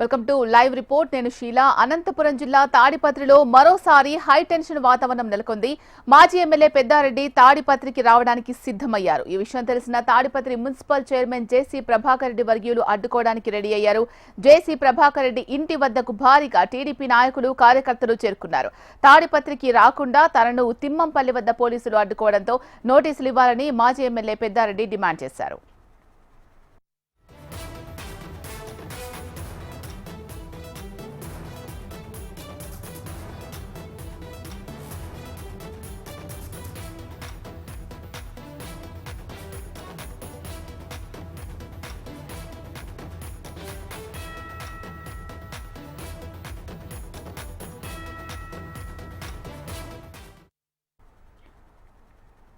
Welcome to live report. నేను షీలా. అనంతపురం జిల్లా తాడిపత్రిలో మరోసారి హై టెన్షన్ వాతావరణం నెలకొంది. మాజీ ఎమ్మెల్యే పెద్దారెడ్డి తాడిపత్రికి రావడానికి సిద్ధమయ్యారు. ఈ విషయం తెలిసిన తాడిపత్రి మున్సిపల్ చైర్మన్ జేసీ ప్రభాకర్ రెడ్డి వర్గీయులు అడ్డుకోవడానికి రెడీ అయ్యారు. జేసీ ప్రభాకర్ రెడ్డి ఇంటి వద్దకు భారీగా టీడీపీ నాయకులు కార్యకర్తలు చేరుకున్నారు. తాడిపత్రికి రాకుండా తనను తిమ్మంపల్లి వద్ద పోలీసులు అడ్డుకోవడంతో నోటీసులు ఇవ్వాలని మాజీ ఎమ్మెల్యే పెద్దారెడ్డి డిమాండ్ చేశారు.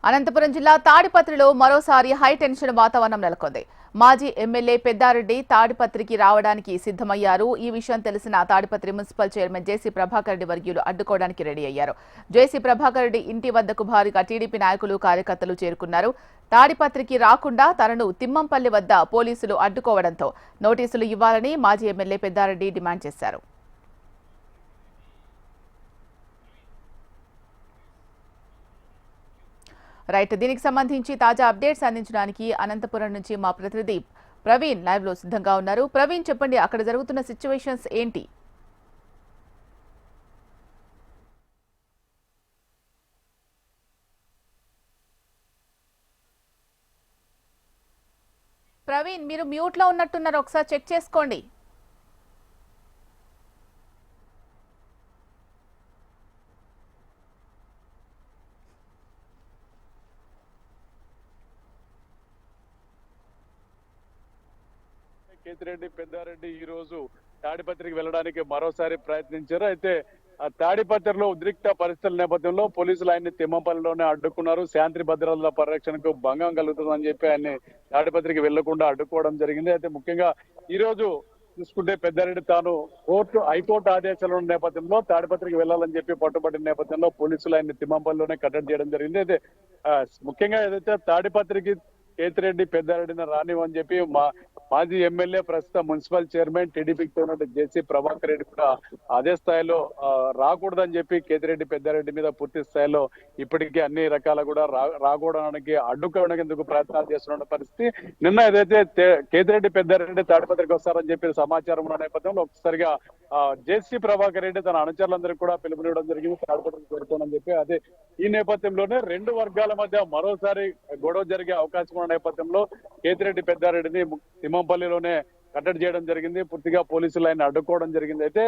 అనంతపురం జిల్లా తాడిపత్రిలో మరోసారి హై టెన్షన్ వాతావరణం నెలకొంది. మాజీ ఎమ్మెల్యే పెద్దారెడ్డి తాడిపత్రికి రావడానికి సిద్ధమయ్యారు. ఈ విషయం తెలిసిన తాడిపత్రి మున్సిపల్ చైర్మన్ జేసీ ప్రభాకర్ రెడ్డి వర్గీయులు అడ్డుకోవడానికి రెడీ అయ్యారు. జేసీ ప్రభాకర్ రెడ్డి ఇంటి వద్దకు భారీగా టీడీపీ నాయకులు కార్యకర్తలు చేరుకున్నారు. తాడిపత్రికి రాకుండా తనను తిమ్మంపల్లి వద్ద పోలీసులు అడ్డుకోవడంతో నోటీసులు ఇవ్వాలని మాజీ ఎమ్మెల్యే పెద్దారెడ్డి డిమాండ్ చేశారు. రైట్, దీనికి సంబంధించి తాజా అప్డేట్స్ అందించడానికి అనంతపురం నుంచి మా ప్రతినిధి ప్రవీణ్ లైవ్ లో సిద్ధంగా ఉన్నారు. ప్రవీణ్, చెప్పండి, అక్కడ జరుగుతున్న సిచ్యువేషన్స్ ఏంటి? ప్రవీణ్, మీరు మ్యూట్ లో ఉన్నట్టున్నారు, ఒకసారి చెక్ చేసుకోండి. కేతిరెడ్డి పెద్దారెడ్డి ఈ రోజు తాడిపత్రికి వెళ్ళడానికి మరోసారి ప్రయత్నించారు. అయితే ఆ తాడిపత్రిలో ఉద్రిక్త పరిస్థితుల నేపథ్యంలో పోలీసులు ఆయన్ని తిమ్మంపల్లిలోనే అడ్డుకున్నారు. శాంతి భద్రతల పరిరక్షణకు భంగం కలుగుతుందని చెప్పి ఆయన్ని తాడిపత్రికి వెళ్లకుండా అడ్డుకోవడం జరిగింది. అయితే ముఖ్యంగా ఈ రోజు చూసుకుంటే పెద్దారెడ్డి తాను హైకోర్టు ఆదేశాలు ఉన్న నేపథ్యంలో తాడిపత్రికి వెళ్లాలని చెప్పి పట్టుబడిన నేపథ్యంలో పోలీసులు ఆయన్ని తిమ్మంపల్లిలోనే కట్టడి చేయడం జరిగింది. అయితే ముఖ్యంగా ఏదైతే తాడిపత్రికి కేతిరెడ్డి పెద్దారెడ్డిని రానివని చెప్పి మాజీ ఎమ్మెల్యే ప్రస్తుత మున్సిపల్ చైర్మన్ టీడీపీకి ఉన్నట్టు జేసీ ప్రభాకర్ రెడ్డి కూడా అదే స్థాయిలో రాకూడదని చెప్పి కేతిరెడ్డి పెద్దారెడ్డి మీద పూర్తి స్థాయిలో ఇప్పటికీ అన్ని రకాల కూడా రాకూడడానికి అడ్డుకోవడానికి ప్రయత్నాలు చేస్తున్న పరిస్థితి. నిన్న ఏదైతే కేతిరెడ్డి పెద్దారెడ్డి తాడిపత్రికి వస్తారని చెప్పి సమాచారం ఉన్న నేపథ్యంలో ఒకసారిగా జేసీ ప్రభాకర్ రెడ్డి తన అనుచరులందరికీ కూడా పిలుపునివ్వడం జరిగింది, తాడిపత్రికి చేరుకోవడం చెప్పి. అదే ఈ నేపథ్యంలోనే రెండు వర్గాల మధ్య మరోసారి గొడవ జరిగే అవకాశం ఉన్న నేపథ్యంలో కేతిరెడ్డి పెద్దారెడ్డిని తిమ్మంపల్లిలోనే కట్టడి చేయడం జరిగింది. పూర్తిగా పోలీసులు ఆయన అడ్డుకోవడం జరిగింది. అయితే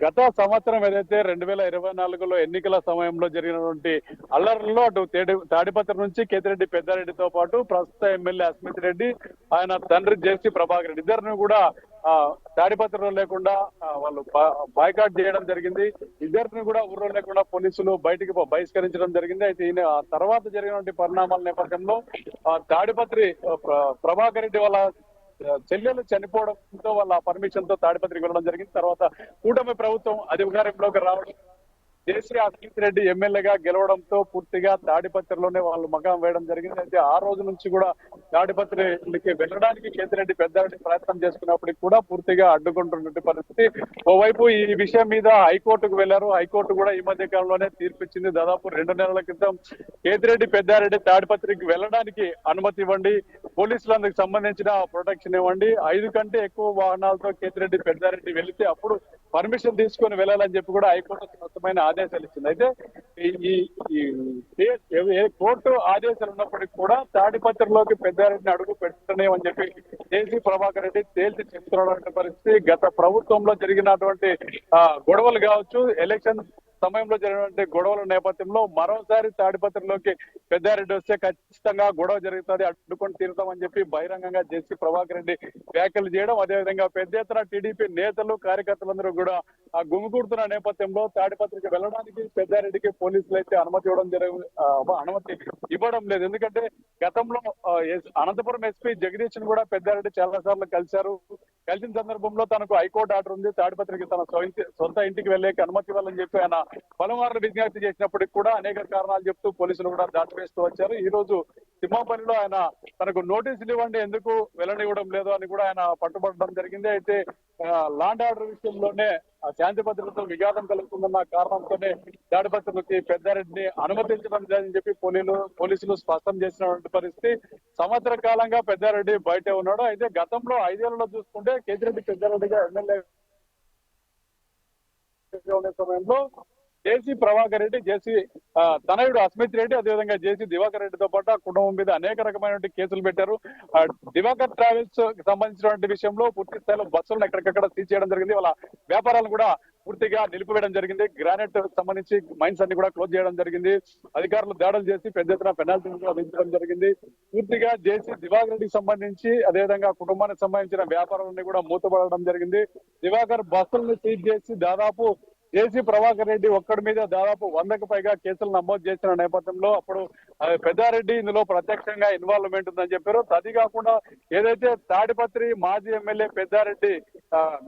గత సంవత్సరం ఏదైతే 2024లో ఎన్నికల సమయంలో జరిగినటువంటి అల్లర్లలో అటు తాడిపత్రి నుంచి కేతిరెడ్డి పెద్దారెడ్డితో పాటు ప్రస్తుత ఎమ్మెల్యే అస్మిత్ రెడ్డి, ఆయన తండ్రి జేసీ ప్రభాకర్ రెడ్డి ఇద్దరిని కూడా తాడిపత్రిలో లేకుండా వాళ్ళు బాయ్కాట్ చేయడం జరిగింది. ఇద్దరిని కూడా ఊర్లో లేకుండా పోలీసులు బయటికి బహిష్కరించడం జరిగింది. అయితే ఈయన తర్వాత జరిగినటువంటి పరిణామాల నేపథ్యంలో తాడిపత్రి ప్రభాకర్ రెడ్డి వాళ్ళ చెల్లెలు చనిపోవడంతో వాళ్ళ పర్మిషన్ తో తాడిపత్రికి వెళ్ళడం జరిగింది. తర్వాత కూటమి ప్రభుత్వం అధికారంలోకి రావడం, జేసీ అస్మిత్ రెడ్డి ఎమ్మెల్యేగా గెలవడంతో పూర్తిగా తాడిపత్రిలోనే వాళ్ళు మకాం వేయడం జరిగింది. అయితే ఆ రోజు నుంచి కూడా తాడిపత్రికి వెళ్ళడానికి కేతిరెడ్డి పెద్దారెడ్డి ప్రయత్నం చేసుకున్నప్పటికి కూడా పూర్తిగా అడ్డుకుంటున్న పరిస్థితి. ఓవైపు ఈ విషయం మీద హైకోర్టుకు వెళ్లారు. హైకోర్టు కూడా ఈ మధ్య కాలంలోనే తీర్పిచ్చింది. దాదాపు 2 నెలల క్రితం కేతిరెడ్డి పెద్దారెడ్డి తాడిపత్రికి వెళ్ళడానికి అనుమతి ఇవ్వండి, పోలీసులందుకు సంబంధించిన ప్రొటెక్షన్ ఇవ్వండి, 5 కంటే ఎక్కువ వాహనాలతో కేతిరెడ్డి పెద్దారెడ్డి వెళితే అప్పుడు పర్మిషన్ తీసుకొని వెళ్ళాలని చెప్పి కూడా హైకోర్టు స్పష్టమైన ఆదేశాలు ఇచ్చింది. అయితే ఈ కోర్టు ఆదేశాలు ఉన్నప్పటికీ కూడా తాడిపత్రిలోకి పెద్దారెడ్డిని అడుగు పెట్టనేమని చెప్పి జేసీ ప్రభాకర్ రెడ్డి తేల్చి చెప్తున్నటువంటి పరిస్థితి. గత ప్రభుత్వంలో జరిగినటువంటి గొడవలు కావచ్చు, ఎలక్షన్ సమయంలో జరిగినటువంటి గొడవల నేపథ్యంలో మరోసారి తాడిపత్రిలోకి పెద్దారెడ్డి వస్తే ఖచ్చితంగా గొడవ జరుగుతుంది, అడ్డుకొని తీరుతామని చెప్పి బహిరంగంగా జేసీ ప్రభాకర్ రెడ్డి వ్యాఖ్యలు చేయడం, అదేవిధంగా పెద్ద ఎత్తున టీడీపీ నేతలు కార్యకర్తలందరూ కూడా గుమికూడుతున్న నేపథ్యంలో తాడిపత్రికి వెళ్ళడానికి పెద్దారెడ్డికి పోలీసులు అయితే అనుమతి ఇవ్వడం లేదు. ఎందుకంటే గతంలో అనంతపురం ఎస్పీ జగదీష్ ని కూడా పెద్దారెడ్డి చాలా సార్లు కలిసిన సందర్భంలో తనకు హైకోర్టు ఆర్డర్ ఉంది, తాడిపత్రికి తన సొంత ఇంటికి వెళ్ళేకి అనుమతి ఇవ్వాలని చెప్పి ఆయన పలుమార్లు విజ్ఞప్తి చేసినప్పటికి కూడా అనేక కారణాలు చెప్తూ పోలీసులు కూడా దాటివేస్తూ వచ్చారు. ఈ రోజు తిమ్మంపల్లిలో ఆయన తనకు నోటీసులు ఇవ్వండి, ఎందుకు వెళ్ళనివ్వడం లేదు అని కూడా ఆయన పట్టుబడడం జరిగింది. అయితే లాండ్ ఆర్డర్ విషయంలోనే ఆ శాంతి భద్రతతో విఘాతం కలుగుతుందన్న కారణంతోనే తాడిపత్రికి పెద్దారెడ్డిని అనుమతించడం లేదని చెప్పి పోలీసులు స్పష్టం చేసినటువంటి పరిస్థితి. సంవత్సర కాలంగా పెద్దారెడ్డి బయటే ఉన్నాడు. అయితే గతంలో 5 ఏళ్లలో చూసుకుంటే కేతిరెడ్డి పెద్దారెడ్డిగా ఎమ్మెల్యే ఉండే సమయంలో జేసీ ప్రభాకర్ రెడ్డి, తనయుడు అస్మిత్ రెడ్డి, అదేవిధంగా జేసీ దివాకర్ రెడ్డితో పాటు ఆ కుటుంబం మీద అనేక రకమైనటువంటి కేసులు పెట్టారు. దివాకర్ ట్రావెల్స్ కి సంబంధించినటువంటి విషయంలో పూర్తి స్థాయిలో బస్సులను ఎక్కడికక్కడ సీజ్ చేయడం జరిగింది. వాళ్ళ వ్యాపారాలను కూడా పూర్తిగా నిలిపివేయడం జరిగింది. గ్రానైట్ సంబంధించి మైన్స్ అన్ని కూడా క్లోజ్ చేయడం జరిగింది. అధికారులు దాడులు చేసి పెద్ద ఎత్తున పెనాల్టీలు కూడా విధించడం జరిగింది. పూర్తిగా జేసీ దివాకర్ రెడ్డికి సంబంధించి అదేవిధంగా కుటుంబానికి సంబంధించిన వ్యాపారాలన్నీ కూడా మూతపడడం జరిగింది. దివాకర్ బస్సులను సీజ్ చేసి దాదాపు జేసీ ప్రభాకర్ రెడ్డి ఒక్కడి మీద దాదాపు 100కు పైగా కేసులు నమోదు చేసిన నేపథ్యంలో అప్పుడు పెద్దారెడ్డి ఇందులో ప్రత్యక్షంగా ఇన్వాల్వ్మెంట్ ఉందని చెప్పారు. అది కాకుండా ఏదైతే తాడిపత్రి మాజీ ఎమ్మెల్యే పెద్దారెడ్డి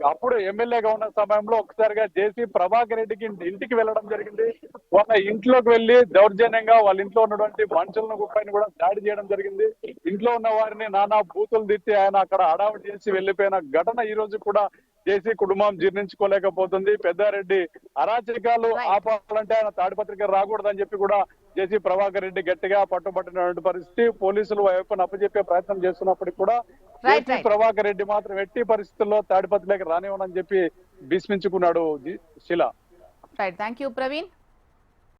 అప్పుడు ఎమ్మెల్యేగా ఉన్న సమయంలో ఒకసారిగా జేసీ ప్రభాకర్ రెడ్డికి ఇంటికి వెళ్ళడం జరిగింది. వాళ్ళ ఇంట్లోకి వెళ్లి దౌర్జన్యంగా వాళ్ళ ఇంట్లో ఉన్నటువంటి మనుషులను పైన కూడా దాడి చేయడం జరిగింది. ఇంట్లో ఉన్న వారిని నానా బూతులు తిట్టి ఆయన అక్కడ హడావుడి చేసి వెళ్లిపోయిన ఘటన ఈ రోజు కూడా జేసీ కుటుంబం జీర్ణించుకోలేకపోతుంది. పెద్దారెడ్డి అరాచకాలు ఆపాలంటే ఆయన తాడిపత్రికి రాకూడదని చెప్పి కూడా జేసీ ప్రభాకర్ రెడ్డి గట్టిగా పట్టుబట్టినటువంటి పరిస్థితి. పోలీసులు వైపున అప్పచెప్పే ప్రయత్నం చేస్తున్నప్పటికీ కూడా జేసీ ప్రభాకర్ రెడ్డి మాత్రం ఎట్టి పరిస్థితుల్లో తాడిపత్రిలోకి రానివ్వనని చెప్పి భీష్మించుకున్నాడు శిలా. Thank you Praveen.